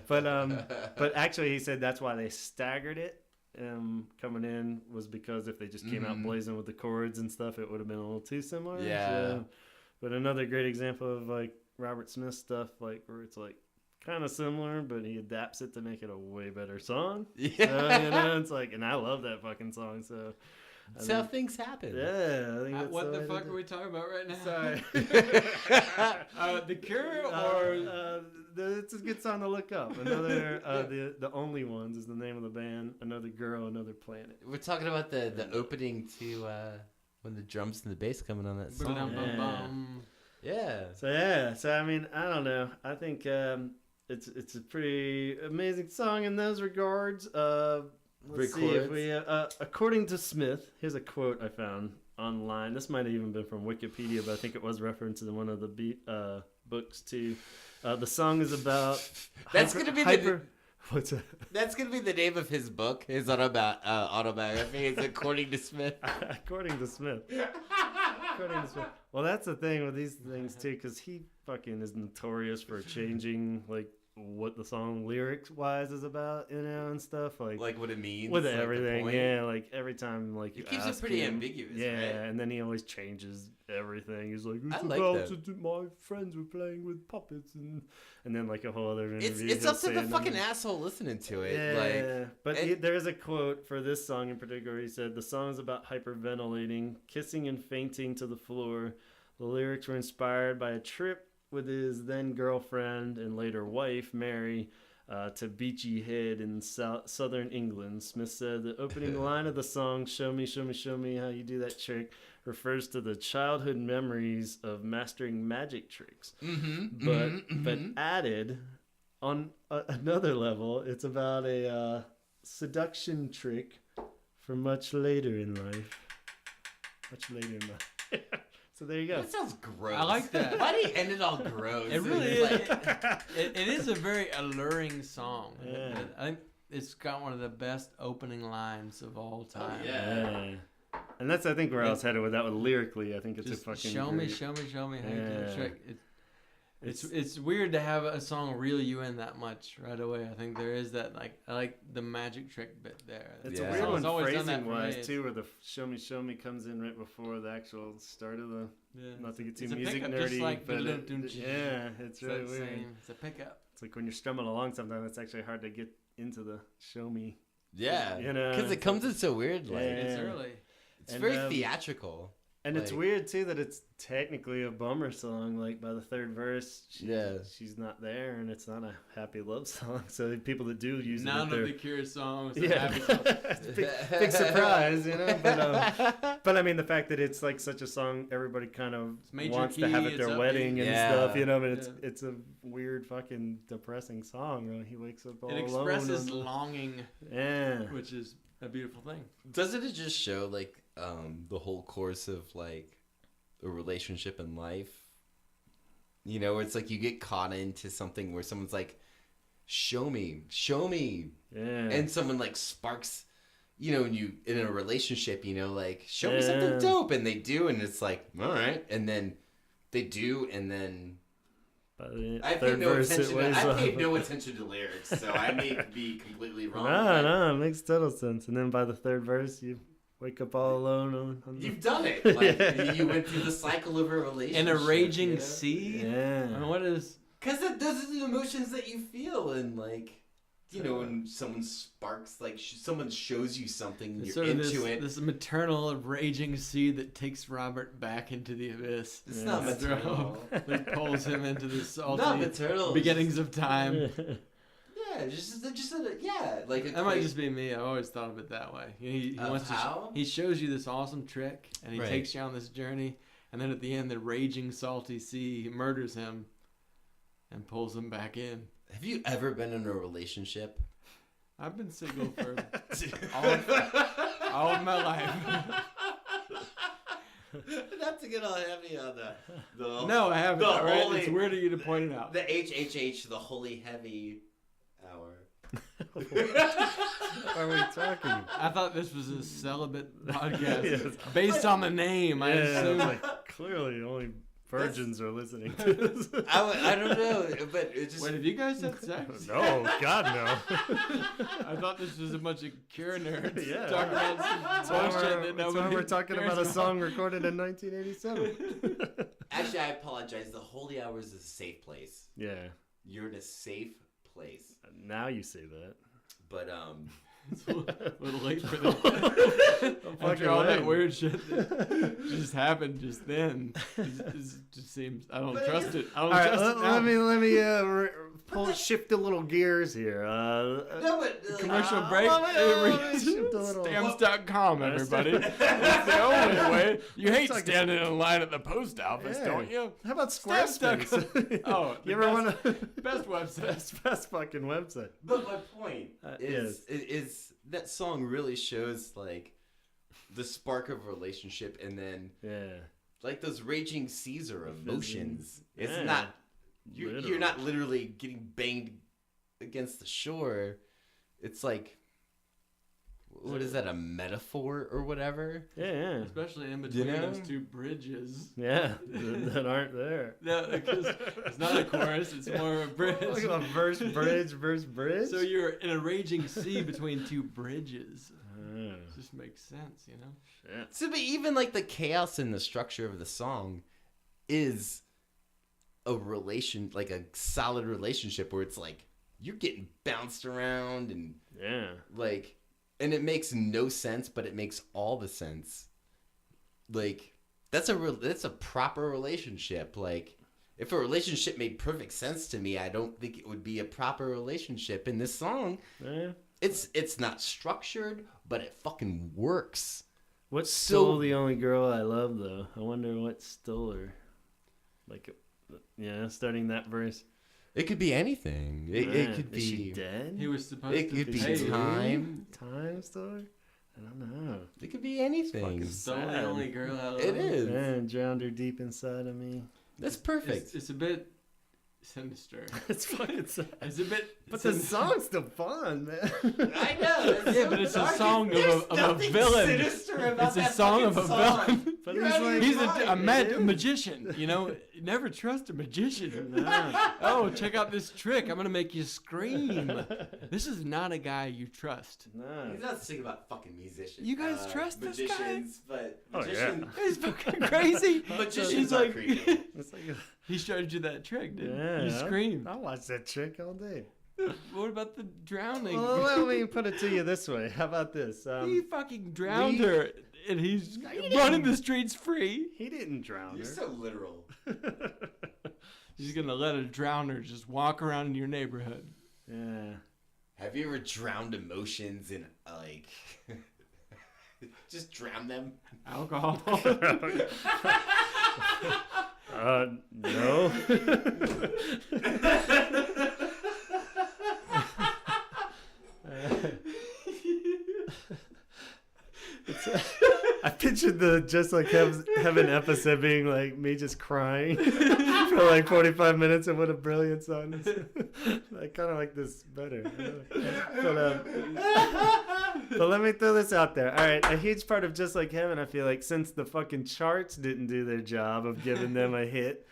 But actually, he said that's why they staggered it. Coming in was because if they just came out blazing with the chords and stuff, it would have been a little too similar. Yeah. So, but another great example of like Robert Smith stuff, like where it's like kind of similar, but he adapts it to make it a way better song. Yeah, it's like, and I love that fucking song. So that's how things happen. Yeah, I think that's what the fuck are we talking about right now? Sorry, The Cure or it's a good song to look up. Another the Only Ones is the name of the band. Another Girl, Another Planet. We're talking about the opening to when the drums and the bass coming on that song. So I mean, I don't know. I think it's a pretty amazing song in those regards. Let's see if we according to Smith, here's a quote I found online. This might have even been from Wikipedia, but I think it was referenced in one of the books too. The song is about What's that? That's gonna be the name of his book, his autobiography. Is according to Smith. According to Smith. Well, that's the thing with these things too, because he fucking is notorious for changing like what the song lyrics wise is about, and stuff like what it means with everything. Like every time like he keeps it pretty ambiguous. Right? And then he always changes everything. He's like, I like that. My friends were playing with puppets, and then like a whole other interview. It's up to the fucking asshole listening to it. There is a quote for this song in particular. He said, "The song is about hyperventilating, kissing and fainting to the floor. The lyrics were inspired by a trip with his then girlfriend and later wife, Mary, to Beachy Head in southern England." Smith said the opening line of the song, "Show me, show me, show me how you do that trick," refers to the childhood memories of mastering magic tricks. But added on another level, it's about a seduction trick for much later in life. So there you go. That sounds gross. I like that. Why do you end it all gross? It really is. It is a very alluring song. Yeah. I think it's got one of the best opening lines of all time. Oh, yeah. And that's, I think, where I was headed with that one lyrically. I think it's just a fucking show me how you do the trick. It's weird to have a song reel you in that much right away. I think there is that, like, I like the magic trick bit there. It's a weird one phrasing wise too, where the show me comes in right before the actual start of the. Not to get too music nerdy, like, but it's really weird. It's a pickup. It's like when you're strumming along, sometimes it's actually hard to get into the show me. Yeah, because it comes in so weird. Like it's early. It's very theatrical. And it's weird too that it's technically a bummer song. Like by the third verse, she's not there, and it's not a happy love song. So the people that do use none of the Cure songs. Happy songs. big surprise, But I mean, the fact that it's like such a song, everybody kind of wants to have at their wedding and stuff, But it's a weird, fucking depressing song. Right? He wakes up all alone. It expresses longing, yeah, which is a beautiful thing. Doesn't it just show like the whole course of like a relationship in life? Where it's like you get caught into something where someone's like, show me, yeah, and someone like sparks you know, when you in a relationship, you know, like show me something dope, and they do, and it's like, all right, and then they do, and then I paid no attention to lyrics, so I may be completely wrong. No, it makes total sense. And then by the third verse, you wake up all alone. You've done it. Like, you went through the cycle of a relationship. In a raging sea? Yeah. I mean, what is... Because those are the emotions that you feel, and like, you know, when someone sparks, like someone shows you something, you're into it. This maternal raging sea that takes Robert back into the abyss. It's not maternal. That pulls him into the salty not maternal. Beginnings of time. Yeah, like that might just be me. I always thought of it that way. He wants to. He shows you this awesome trick, and he takes you on this journey, and then at the end, the raging salty sea murders him, and pulls him back in. Have you ever been in a relationship? I've been single for all of my life. Not to get all heavy on the no, I haven't. Right? It's weird of you to point it out. The HHH, the holy heavy hour. What are we talking? I thought this was a celibate podcast. Based on the name, I assume. Like, clearly only virgins are listening to this. I don't know, but it just... Wait, have you guys had sex? No, God, no. I thought this was a bunch of cure nerds That's talking about some bullshit that's why we're talking about a song recorded in 1987. Actually, I apologize. The holy hour is a safe place. Yeah. You're in a safe place. Now you say that. But, it's a little late for that. After all that weird shit that just happened just then, it just seems I don't trust it. I don't trust it now. Let me shift a little gears here. Commercial break. Stamps.com, everybody. That's the only way. You hate standing in line at the post office, don't you? How about Squarespace? Oh, you ever want to best website? Best fucking website. But my point is that song really shows like the spark of a relationship, and then like those raging seas are emotions. It's not you're not literally getting banged against the shore. It's like, what is that, a metaphor or whatever? Yeah. Especially in between those two bridges. Yeah, that aren't there. No, because it's not a chorus, it's more of a bridge. Like a verse, bridge. So you're in a raging sea between two bridges. It just makes sense, you know? Shit. So, but even like the chaos in the structure of the song is a like a solid relationship where it's like you're getting bounced around and like, and it makes no sense, but it makes all the sense. Like that's a proper relationship. Like if a relationship made perfect sense to me, I don't think it would be a proper relationship. In this song, it's not structured, but it fucking works. What stole the only girl I love, though? I wonder what stole her. Like, starting that verse. It could be anything. It could be. Is she dead? He was supposed to be. It could be time. Time stole her? I don't know. It could be anything. Stole the only girl I love. It is. Man, drowned her deep inside of me. That's perfect. It's a bit sinister. It's fucking sad. It's a bit. But the song's still fun, man. I know. Yeah, but it's a song of a villain. It's a song of a villain. But he's a magician, you know. Never trust a magician. No. Oh, check out this trick. I'm going to make you scream. This is not a guy you trust. No. He's not thinking about fucking musicians. You guys trust this guy? But magicians. He's fucking crazy. Magicians are creepy. He showed you that trick, didn't he? Yeah. You screamed. I watched that trick all day. What about the drowning? Well, let me put it to you this way. How about this? He fucking drowned her, and he's running the streets free. He didn't drown her. You're so literal. He's gonna let a drowner just walk around in your neighborhood. Yeah. Have you ever drowned emotions in like just drown them? Alcohol. No. I pictured the Just Like Heaven episode being like me just crying for like 45 minutes, and what a brilliant song. I kind of like this better. But let me throw this out there. All right, a huge part of Just Like Heaven, I feel like, since the fucking charts didn't do their job of giving them a hit,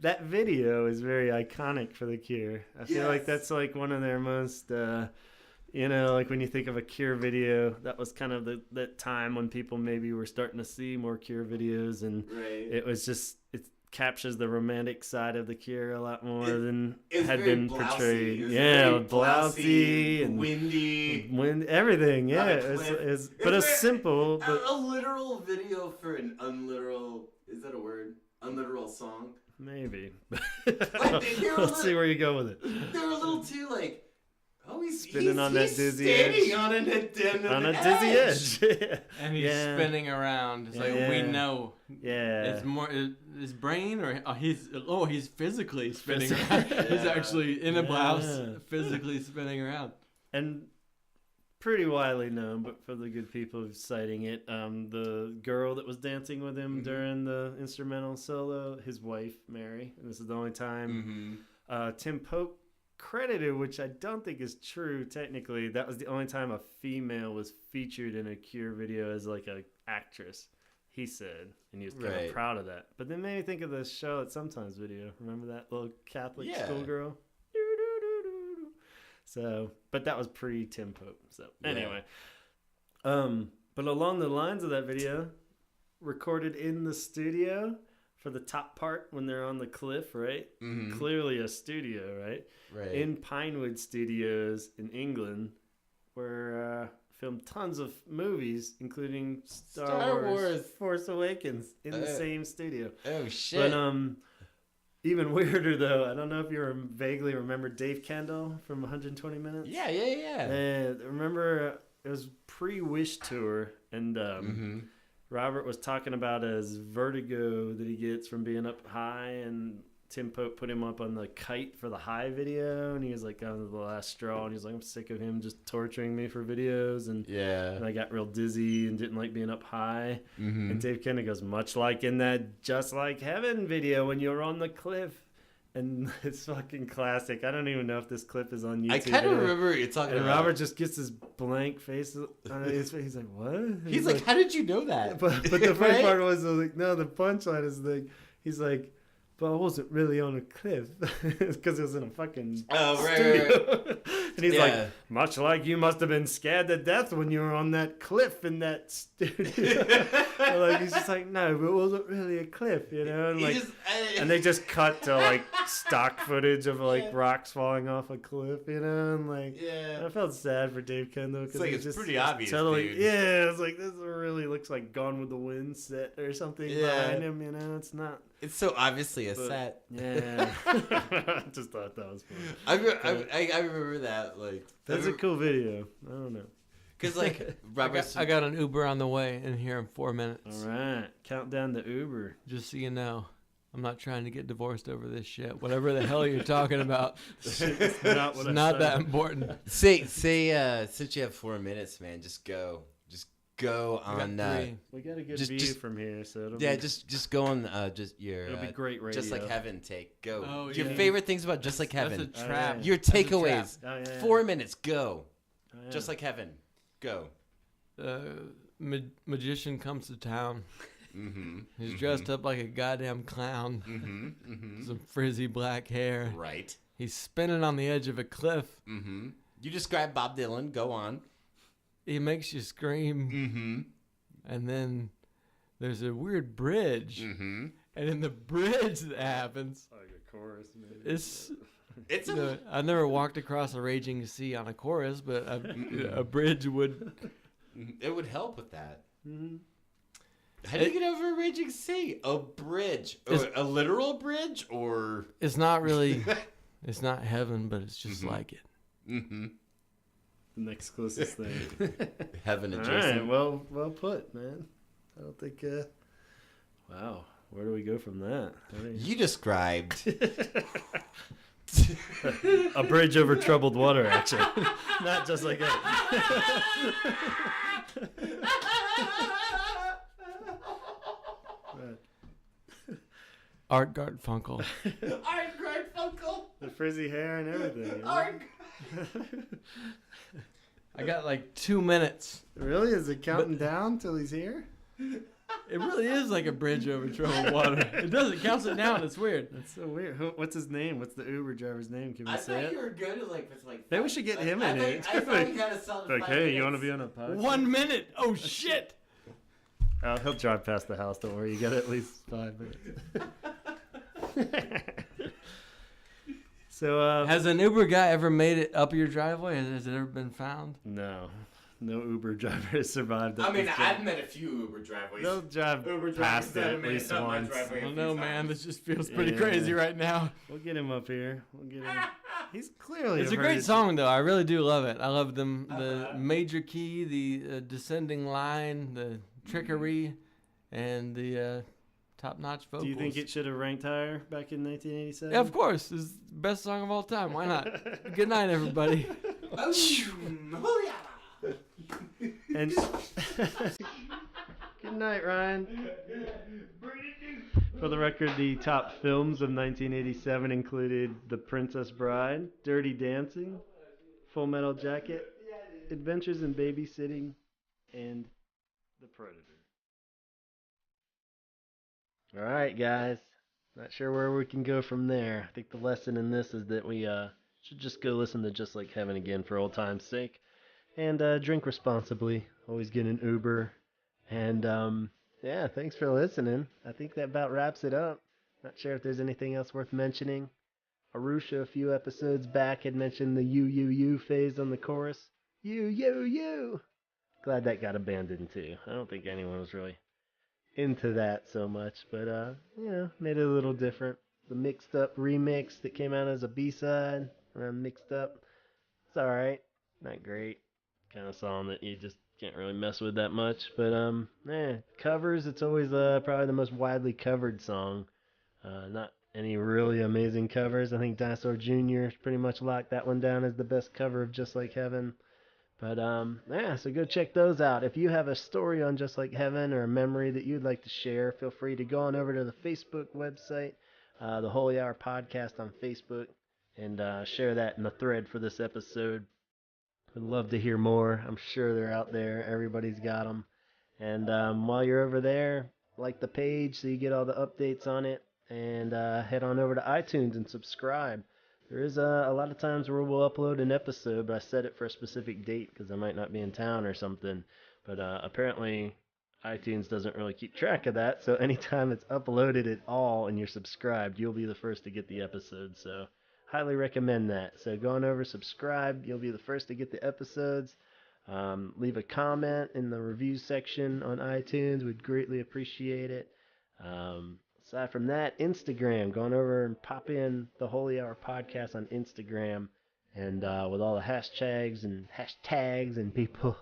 that video is very iconic for The Cure. I feel like that's like one of their most... like when you think of a Cure video, that was kind of that time when people maybe were starting to see more Cure videos, and it was just, it captures the romantic side of The Cure a lot more than had been portrayed. Blousy and windy, everything. Yeah, it's but a simple, a literal video for an unliteral. Is that a word? Unliteral song? Maybe. Let's see where you go with it. They're a little too like. Oh, he's spinning on that dizzy edge. On a dizzy edge. And he's spinning around. It's like we know. Yeah. It's more his brain, or he's physically spinning around. He's actually in a blouse, physically spinning around. And pretty widely known, but for the good people citing it, the girl that was dancing with him during the instrumental solo, his wife Mary, and this is the only time Tim Pope credited, which I don't think is true technically, that was the only time a female was featured in a Cure video as like a actress, he said, and he was kind of proud of that. But then made me think of the Charlotte Sometimes video. Remember that little Catholic schoolgirl? So, but that was pre Tim Pope. So anyway, but along the lines of that video, recorded in the studio for the top part when they're on the cliff, right? Clearly a studio, right? In Pinewood Studios in England, where filmed tons of movies, including Star Wars Force Awakens in the same studio. Oh shit! But even weirder though, I don't know if you vaguely remember Dave Kendall from 120 Minutes. Yeah. Remember it was pre-Wish tour, and Robert was talking about his vertigo that he gets from being up high, and Tim Pope put him up on the kite for the High video, and he was like on the last straw, and he's like, I'm sick of him just torturing me for videos, and I got real dizzy and didn't like being up high. And Dave Kendall goes, much like in that Just Like Heaven video when you were on the cliff. And it's fucking classic. I don't even know if this clip is on YouTube. I kind of remember what you're talking about. And Robert just gets his blank face on his face. He's like, what? He's like, how did you know that? But the funny part was like, no, the punchline is like, he's like, but I wasn't really on a cliff because it was in a fucking studio. Right. And he's like, much like you must have been scared to death when you were on that cliff in that studio. Like, he's just like, no, but it wasn't really a cliff, you know? And like, and they just cut to like stock footage of like rocks falling off a cliff, you know? And like, I felt sad for Dave Kendall because it's pretty obvious, totally, dude. Yeah, it's like, this really looks like Gone with the Wind set or something behind him, you know? It's not. It's so obviously a set. Yeah. I just thought that was funny. I remember that. Like, that's a cool video. I don't know. Because, like, I got an Uber on the way in here in 4 minutes. All right. Count down the Uber. Just so you know. I'm not trying to get divorced over this shit. Whatever the hell you're talking about. It's not that important. Say, since you have 4 minutes, man, just go. Go on. We got a good view from here, so it'll be... just go on. Just your. It'll be great radio. Just Like Heaven take. Go. Oh, your favorite things about Just Like Heaven. That's a trap. Your takeaways. 4 minutes. Go. Just Like Heaven. Go. Magician comes to town. He's dressed up like a goddamn clown. Some frizzy black hair. Right. He's spinning on the edge of a cliff. You describe Bob Dylan. Go on. He makes you scream. And then there's a weird bridge. And in the bridge that happens, like a chorus, maybe. It's I never walked across a raging sea on a chorus, but a bridge would. It would help with that. How do you get over a raging sea? A bridge, or a literal bridge, or it's not really. It's not heaven, but it's just like it. The next closest thing. Heaven adjacent. All right, well put, man. I don't think. Wow, where do we go from that? You described a bridge over troubled water, actually, not just like that. Art Garfunkel. Art Garfunkel. The frizzy hair and everything. Art. I got like 2 minutes. Really? Is it counting down till he's here? It really is like a bridge over troubled water. It doesn't count it down. It's weird. That's so weird. What's his name? What's the Uber driver's name? Can we I say thought it? you were good at like it's like. Maybe we should get him in it. I thought you had a solid like, 5 hey, minutes. you want to be on a podcast? 1 minute. Oh shit. He'll drive past the house. Don't worry. You got at least 5 minutes. So, has an Uber guy ever made it up your driveway? Has it ever been found? No Uber driver has survived. I mean, I've met a few Uber driveways. They'll drive past it at least once. I don't know, man. This just feels pretty crazy right now. We'll get him up here. We'll get him. He's clearly. It's a great song, though. I really do love it. I love the major key, the descending line, the trickery, and the top-notch vocals. Do you think it should have ranked higher back in 1987? Yeah, of course. It's the best song of all time. Why not? Good night, everybody. And good night, Ryan. For the record, the top films of 1987 included The Princess Bride, Dirty Dancing, Full Metal Jacket, Adventures in Babysitting, and The Predator. All right, guys. Not sure where we can go from there. I think the lesson in this is that we should just go listen to Just Like Heaven again for old time's sake. And drink responsibly. Always get an Uber. And yeah, thanks for listening. I think that about wraps it up. Not sure if there's anything else worth mentioning. Arusha, a few episodes back, had mentioned the you phase on the chorus. You. Glad that got abandoned too. I don't think anyone was really into that so much, but made it a little different. The mixed up remix that came out as a B-side, mixed up. It's alright. Not great. Kind of song that you just can't really mess with that much, but covers, it's always probably the most widely covered song. Not any really amazing covers. I think Dinosaur Jr. pretty much locked that one down as the best cover of Just Like Heaven. But so go check those out. If you have a story on Just Like Heaven or a memory that you'd like to share, feel free to go on over to the Facebook website, the Holy Hour Podcast on Facebook, and share that in the thread for this episode. Would love to hear more. I'm sure they're out there. Everybody's got them. And while you're over there, like the page so you get all the updates on it, and head on over to iTunes and subscribe. There is a lot of times where we'll upload an episode, but I set it for a specific date because I might not be in town or something. But apparently iTunes doesn't really keep track of that, so anytime it's uploaded at all and you're subscribed, you'll be the first to get the episode. So highly recommend that. So go on over, subscribe. You'll be the first to get the episodes. Leave a comment in the review section on iTunes. We'd greatly appreciate it. Aside from that, Instagram. Go on over and pop in the Holy Hour Podcast on Instagram. And with all the hashtags and people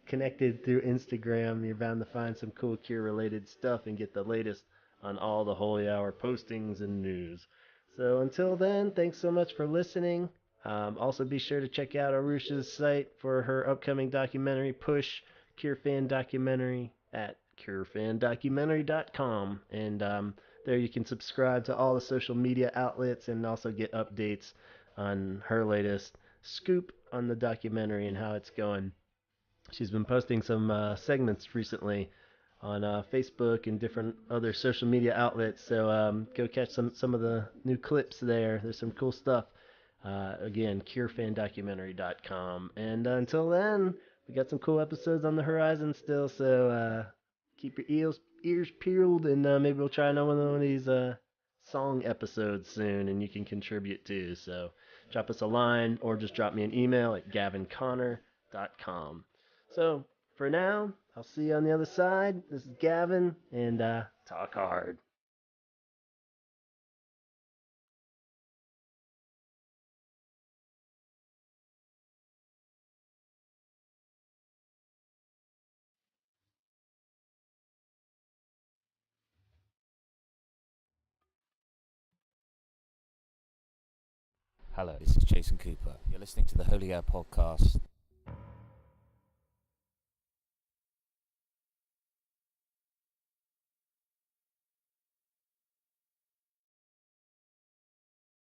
connected through Instagram, you're bound to find some cool Cure-related stuff and get the latest on all the Holy Hour postings and news. So until then, thanks so much for listening. Also be sure to check out Arusha's site for her upcoming documentary, Push, Cure Fan Documentary, at curefandocumentary.com. And there you can subscribe to all the social media outlets and also get updates on her latest scoop on the documentary and how it's going. She's been posting some segments recently on Facebook and different other social media outlets, so go catch some of the new clips there. There's some cool stuff. Again, curefandocumentary.com. And until then, we got some cool episodes on the horizon still, so keep your ears peeled, and maybe we'll try another one of these song episodes soon, and you can contribute too. So drop us a line or just drop me an email at gavinconner.com. So for now, I'll see you on the other side. This is Gavin, and talk hard. Hello, this is Jason Cooper. You're listening to the Holy Air Podcast.